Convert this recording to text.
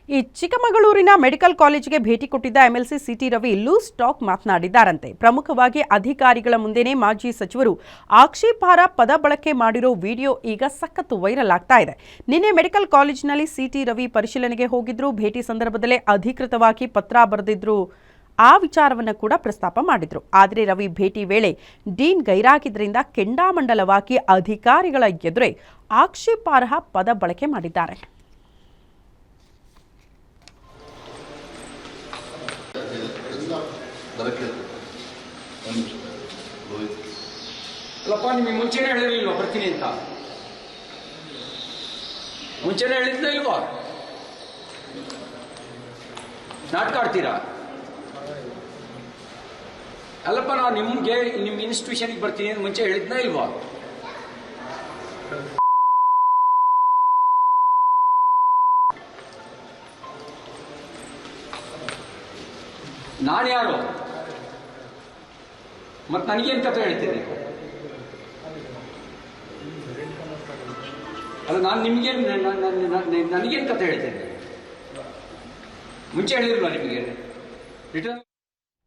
ಈ ಚಿಕ್ಕಮಗಳೂರಿನ ಮೆಡಿಕಲ್ ಕಾಲೇಜಿಗೆ ಭೇಟಿ ಕೊಟ್ಟಿದ್ದ MLC CT Ravi loose talk ಮಾತನಾಡಿದ್ದಾರಂತೆ. ಪ್ರಮುಖವಾಗಿ ಅಧಿಕಾರಿಗಳ ಮುಂದೆನೇ ಮಾಜಿ ಸಚಿವರು ಆಕ್ಷೇಪಾರ್ಹ ಪದ ಬಳಕೆ ಮಾಡಿರೋ ವಿಡಿಯೋ ಈಗ ಸಖತ್ತು ವೈರಲ್ ಆಗ್ತಾ ಇದೆ. ನಿನ್ನೆ ಮೆಡಿಕಲ್ ಕಾಲೇಜಿನಲ್ಲಿ ಸಿಟಿ ರವಿ ಪರಿಶೀಲನೆಗೆ ಹೋಗಿದ್ರು. ಭೇಟಿ ಸಂದರ್ಭದಲ್ಲೇ ಅಧಿಕೃತವಾಗಿ ಪತ್ರ ಬರೆದಿದ್ರು. ಆ ವಿಚಾರವನ್ನು ಕೂಡ ಪ್ರಸ್ತಾಪ ಮಾಡಿದ್ರು. ಆದರೆ ರವಿ ಭೇಟಿ ವೇಳೆ ಡೀನ್ ಗೈರಾಗಿದ್ದರಿಂದ ಕೆಂಡಾಮಂಡಲವಾಗಿ ಅಧಿಕಾರಿಗಳ ಎದುರೇ ಆಕ್ಷೇಪಾರ್ಹ ಪದ ಬಳಕೆ ಮಾಡಿದ್ದಾರೆ. ಅಲ್ಲಪ್ಪ, ನಿಮಗೆ ಮುಂಚೆನೇ ಹೇಳಿರ್ಲಿಲ್ವಾ ಬರ್ತೀನಿ ಅಂತ? ಮುಂಚೆನೇ ಹೇಳಿದ್ದ ಇಲ್ವಾ? ನಾಟಕ ಆಡ್ತೀರಾ? ಅಲ್ಲಪ್ಪ, ನಾನು ನಿಮ್ಗೆ ನಿಮ್ಮ ಇನ್ಸ್ಟಿಟ್ಯೂಷನ್ಗೆ ಬರ್ತೀನಿ ಅಂತ ಮುಂಚೆ ಹೇಳಿದ್ನ ಇಲ್ವಾ? ನಾನು ಯಾರು ಮತ್ತೆ ನನಗೇನು ಕಥೆ ಹೇಳ್ತೀನಿ? ಅಲ್ಲ, ನಾನು ನಿಮ್ಗೇನು ನನಗೇನು ಕಥೆ ಹೇಳ್ತೇನೆ? ಮುಂಚೆ ಹೇಳಿಲ್ವಾ ನಿಮಗೆ ರಿಟರ್ನ್?